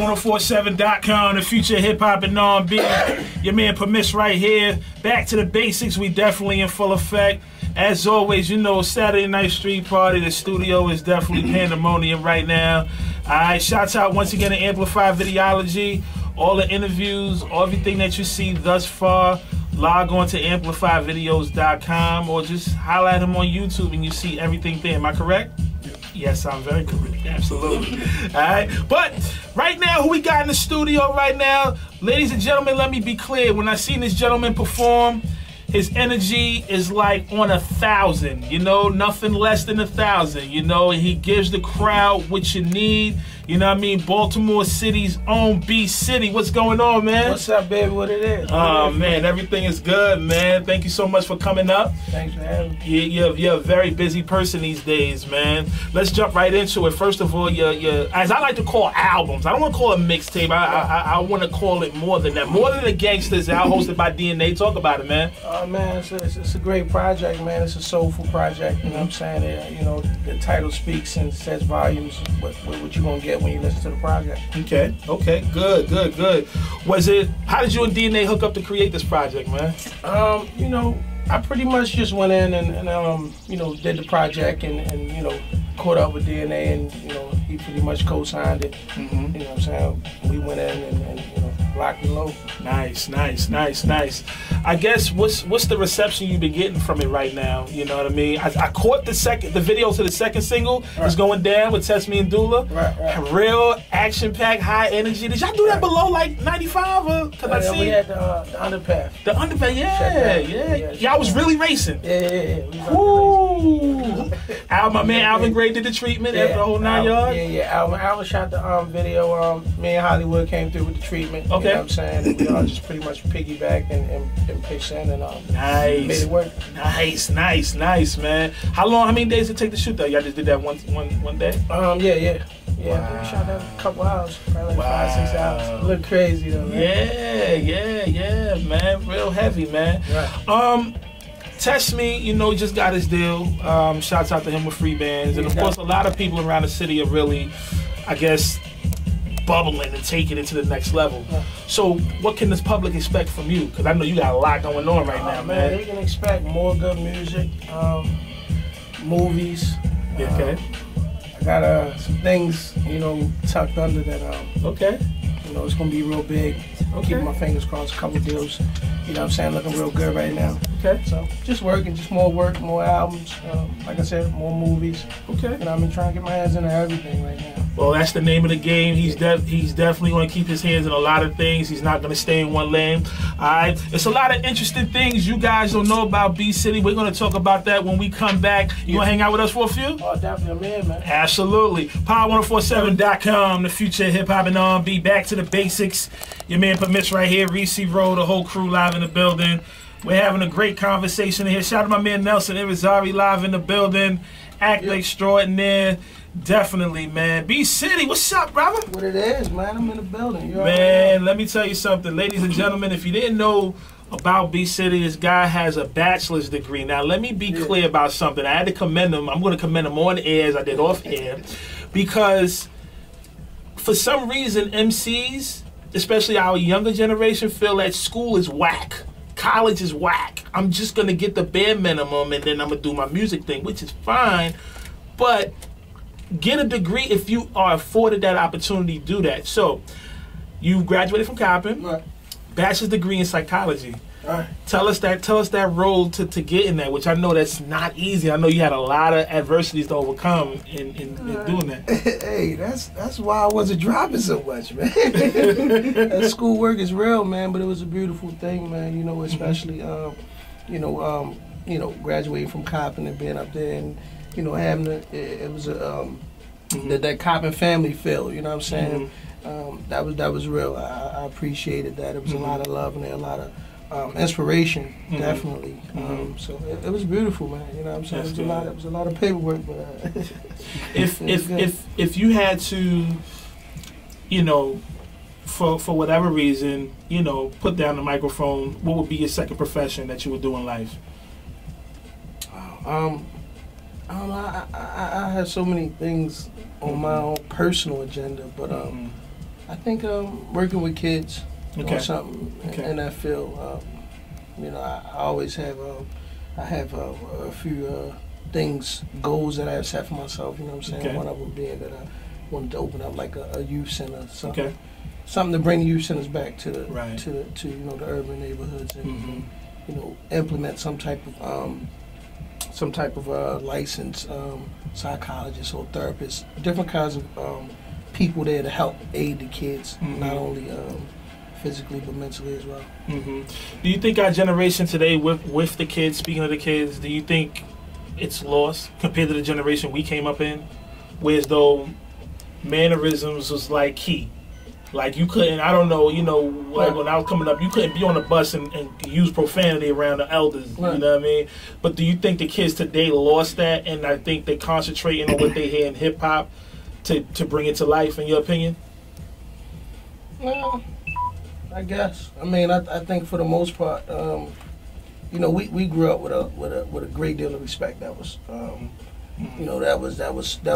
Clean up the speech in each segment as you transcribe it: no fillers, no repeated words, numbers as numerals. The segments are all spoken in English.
Power1047.com, the future of hip hop and R&B. Your man Permiss right here. Back to the basics, we definitely in full effect. As always, you know, Saturday night street party. The studio is definitely pandemonium right now. Alright, shouts out once again to Amplify Videology. All the interviews, everything that you see thus far, log on to amplifyvideos.com or just highlight him on YouTube and you see everything there. Am I correct? Yes, I'm very correct. Absolutely. Alright. But right now, who we got in the studio right now? Ladies and gentlemen, let me be clear. When I seen this gentleman perform, his energy is like on 1,000, you know, nothing less than 1,000, you know, and he gives the crowd what you need. You know what I mean? Baltimore City's own B City. What's going on, man? What's up, baby? What it is? Oh, man, everything is good, man. Thank you so much for coming up. Thanks for having me. You're a very busy person these days, man. Let's jump right into it. First of all, as I like to call albums, I don't want to call it mixtape. I want to call it more than that. More than the Gangsters Out, hosted by DNA. Talk about it, man. Oh, man, it's a great project, man. It's a soulful project, you know what I'm saying? You know, the title speaks and says volumes what you're going to get when you listen to the project. Okay, good. How did you and DNA hook up to create this project, man? You know, I pretty much just went in and you know, did the project and you know, caught up with DNA and, you know, he pretty much co-signed it. You know what I'm saying? We went in and you know, locked and low. Nice. I guess what's the reception you've been getting from it right now? You know what I mean? I caught the video to the second single. Right. It's going down with Test Me and Dula. Right. Real action-packed, high energy. Did y'all do that below like 95 or? Cause I see we had the Underpath. The Underpath, yeah. Y'all was really racing. Yeah. Ooh. My man Alvin Gray did the treatment after the whole 9 yards. Yeah. Alvin shot the video. Me and Hollywood came through with the treatment. Okay. You know what I'm saying? And we all just pretty much piggyback and pitched in and nice. Made it work. Nice, man. How many days did it take to shoot that? Y'all just did that one day? Yeah. Wow. We shot that a couple hours, probably like 5-6 hours. A little crazy though, man. Yeah, man. Real heavy, man. Right. Test Me, you know, just got his deal. Shouts out to him with free bands. And of course, a lot of people around the city are really, I guess, bubbling and taking it to the next level. So what can this public expect from you? Because I know you got a lot going on right now, man. They can expect more good music, movies. Okay. I got some things, you know, tucked under that. Okay. You know, it's gonna be real big. Keeping my fingers crossed. A couple deals. You know what I'm saying? Looking real good right now. Okay. So just working, just more work, more albums. Like I said, more movies. Okay. And I've been trying to get my hands into everything right now. Well, that's the name of the game. He's definitely going to keep his hands in a lot of things. He's not going to stay in one lane. All right. It's a lot of interesting things you guys don't know about B City. We're going to talk about that when we come back. You want to hang out with us for a few? Oh, definitely. I'm in, man. Absolutely. Power1047.com, the future of hip hop and R&B. Back to the basics. Your man Permiss right here. Reese Rowe, the whole crew live in the building. We're having a great conversation here. Shout out to my man Nelson Irizarry live in the building. Actor extraordinaire. Definitely, man. B City, what's up, brother? What it is, man. I'm in the building. Man, let me tell you something. Ladies and gentlemen, if you didn't know about B City, this guy has a bachelor's degree. Now, let me be clear about something. I had to commend him. I'm going to commend him on air as I did off air. Because for some reason, MCs, especially our younger generation, feel that school is whack. College is whack. I'm just going to get the bare minimum and then I'm going to do my music thing, which is fine. But get a degree if you are afforded that opportunity to do that. So, you graduated from Coppin, Right. bachelor's degree in psychology. Right. Tell us that road to get in that, which I know that's not easy. I know you had a lot of adversities to overcome in doing that. Hey, that's why I wasn't dropping so much, man. That schoolwork is real, man, but it was a beautiful thing, man. You know, especially graduating from Coppin and being up there and, you know, having it was that Coppin family feel, you know what I'm saying? That was real. I appreciated that. It was a lot of love and a lot of inspiration, definitely. So it was beautiful, man. You know what I'm saying? It was a lot of paperwork, but if you had to, you know, for whatever reason, you know, put down the microphone, what would be your second profession that you would do in life? I have so many things on my own personal agenda, but I think working with kids Okay. on something in that field. You know, I always have I have a few things, goals that I have set for myself. You know what I'm saying? Okay. One of them being that I wanted to open up like a youth center, something, Okay. something to bring the youth centers back to the Right. to you know the urban neighborhoods and Mhm. you know implement some type of licensed psychologist or therapist, different kinds of people there to help aid the kids, Mhm. not only physically but mentally as well. Hmm. Do you think our generation today, with the kids, speaking of the kids, do you think it's lost compared to the generation we came up in, whereas though mannerisms was like key? Like you couldn't, I don't know, you know, like when I was coming up, you couldn't be on a bus and use profanity around the elders, Right. you know what I mean? But do you think the kids today lost that, and I think they're concentrating on what they hear in hip hop to bring it to life, in your opinion? Well, I guess. I mean, I think for the most part, you know, we grew up with a great deal of respect. That was, you know, that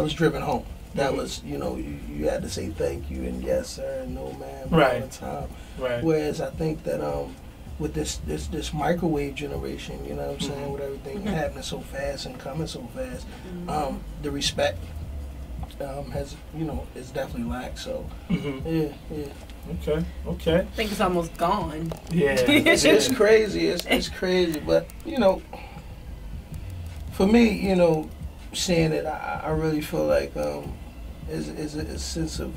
was driven home. That was, you know, you had to say thank you and yes sir and no ma'am Right. all the time. Right. Whereas I think that with this microwave generation, you know what I'm saying, Mhm. with everything happening so fast and coming so fast, the respect has, you know, is definitely lacked. So Hmm. yeah. Okay. I think it's almost gone. Yeah. It's crazy. It's crazy. But you know, for me, you know, seeing it, I really feel like is a sense of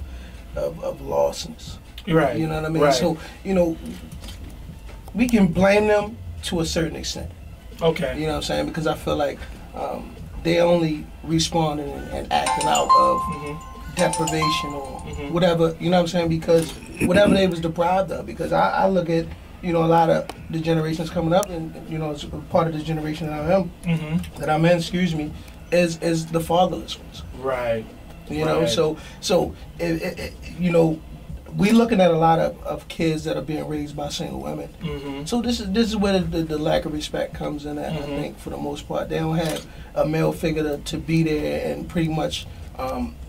lostness. Right. You know what I mean? Right. So you know, we can blame them to a certain extent. Okay. You know what I'm saying? Because I feel like they're only responding and acting out of deprivation or whatever. You know what I'm saying? Because whatever they was deprived of. Because I look at, you know, a lot of the generations coming up, and you know, it's part of this generation that I'm in, excuse me, is the fatherless ones. Right. You know, Right. so you know, we looking at a lot of kids that are being raised by single women. Mm-hmm. So this is where the lack of respect comes in at. I think for the most part, they don't have a male figure to be there and pretty much,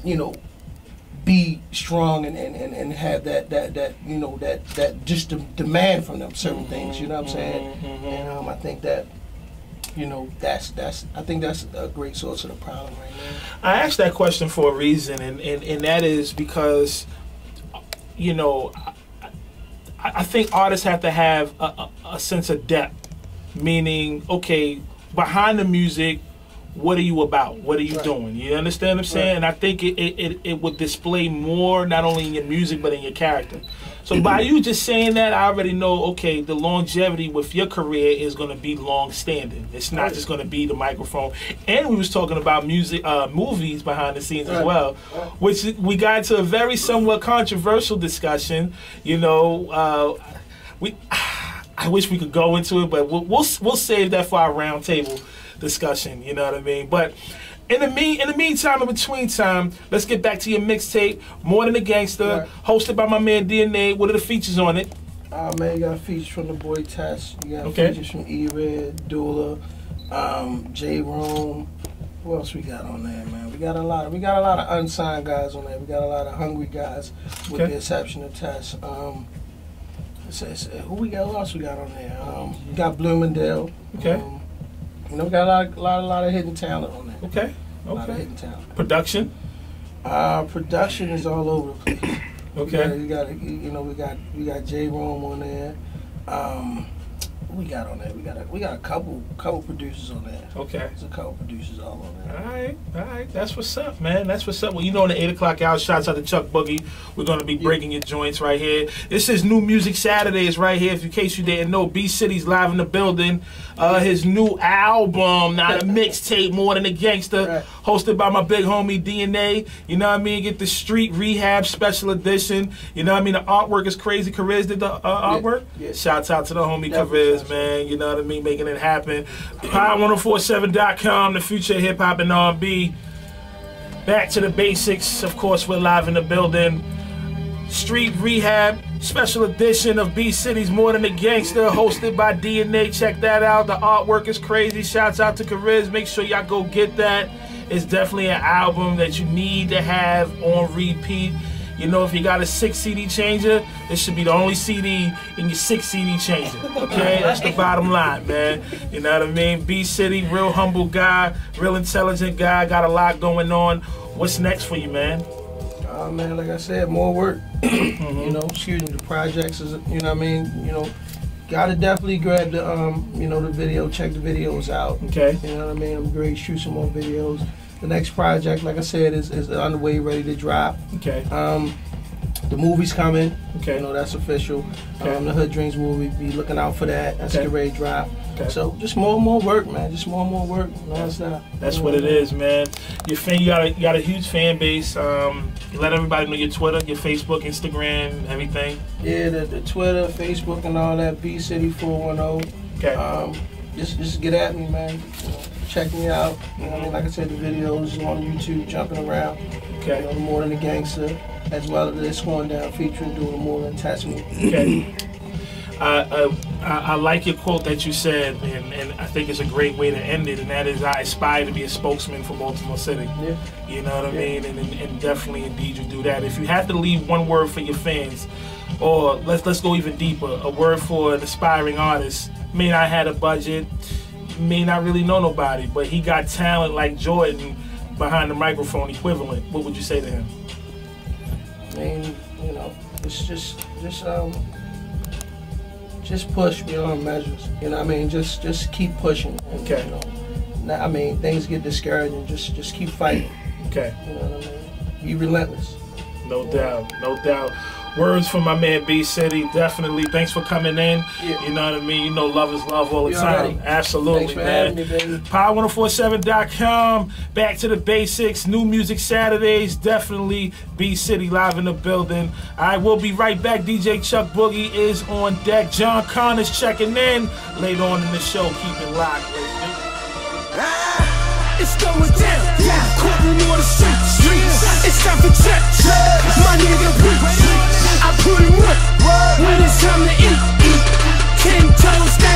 you know, be strong and have that you know that just demand from them certain things. You know what I'm saying? And I think that, you know, that's I think that's a great source of the problem right now. I asked that question for a reason, and that is because, you know, I think artists have to have a sense of depth, meaning, okay, behind the music, what are you about? What are you doing? You understand what I'm saying? Right. And I think it would display more, not only in your music, but in your character. So by you just saying that, I already know, okay, the longevity with your career is going to be long-standing. It's not just going to be the microphone. And we was talking about music, movies behind the scenes as well, which we got into a very somewhat controversial discussion. You know, I wish we could go into it, but we'll save that for our round table discussion. You know what I mean? But in the meantime, in between time, let's get back to your mixtape, More Than a Gangster, hosted by my man DNA. What are the features on it? Man, you got features from the boy Tess. You got Okay. features from E-Red, Dula, J Rome. Who else we got on there, man? We got a lot of unsigned guys on there. We got a lot of hungry guys, with Okay. the exception of Tess. Who else we got on there? We got Bloomingdale. Okay. You know, we got a lot of hidden talent on there. Okay. A lot of Okay. hidden talent. Production. Production is all over the place. Okay. We got J Rome on there. Who we got on there? We got a couple producers on there. Okay. There's a couple producers all on there. All right. That's what's up, man. That's what's up. Well, you know, in the 8 o'clock hour, shouts out to Chuck Boogie. We're going to be breaking your joints right here. This is New Music Saturdays right here. If in case you didn't know, B City's live in the building. His new album, not a mixtape, More Than a Gangster, hosted by my big homie DNA. You know what I mean? Get the Street Rehab Special Edition. You know what I mean? The artwork is crazy. Kariz did the artwork. Yeah. Shouts out to the homie Definitely. Kariz, man. You know what I mean? Making it happen. Power1047.com, the future of hip hop and R&B. Back to the basics. Of course, we're live in the building. Street Rehab Special Edition of B City's More Than a Gangster, hosted by DNA. Check that out. The artwork is crazy. Shouts out to Kariz. Make sure y'all go get that. It's definitely an album that you need to have on repeat. You know, if you got a 6 CD changer, this should be the only CD in your 6 CD changer. Okay, that's the bottom line, man. You know what I mean? B-City, real humble guy, real intelligent guy, got a lot going on. What's next for you, man? Man, like I said, more work. You know, excuse me, the projects is, you know what I mean? You know, gotta definitely grab the, you know, the video, check the videos out. Okay. You know what I mean? I'm great, shoot some more videos. The next project, like I said, is underway, ready to drop. Okay. The movie's coming. Okay. You know, that's official. Okay. The Hood Dreams movie, be looking out for that. That's Okay. ready to drop. Okay. So just more and more work, man. Just more and more work. Non-stop. That's what it is, man. Your fan, you got a huge fan base. Let everybody know your Twitter, your Facebook, Instagram, everything. Yeah, the Twitter, Facebook, and all that. B-City410. Okay. Just get at me, man. You know, check me out. You know what I mean? Like I said, the videos on YouTube, jumping around. Okay. You know, the More Than a Gangster, as well as this Sworn Down featuring doing the More Than Attachment. Okay. I like your quote that you said, and I think it's a great way to end it, and that is, I aspire to be a spokesman for Baltimore City. Yeah. You know what I mean? And definitely, indeed, you do that. If you had to leave one word for your fans, or let's go even deeper, a word for an aspiring artist, may not have a budget, may not really know nobody, but he got talent like Jordan behind the microphone equivalent, what would you say to him? I mean, you know, it's just push beyond measures. You know what I mean? Just keep pushing. And, Okay. you know, I mean, things get discouraging. Just keep fighting. Okay. You know what I mean? Be relentless. No doubt, no doubt. Words from my man B-City, definitely. Thanks for coming in. Yeah. You know what I mean? You know love is love all the You time. already. Absolutely, Thanks for man. having me, baby. Power1047.com. Back to the basics. New music Saturdays. Definitely B-City live in the building. I will be right back. DJ Chuck Boogie is on deck. John Connor's checking in. Later on in the show, keep it locked. It's going down, courtroom on the streets. It's time for check, my nigga I put it work when it's time to eat. 10 toes down.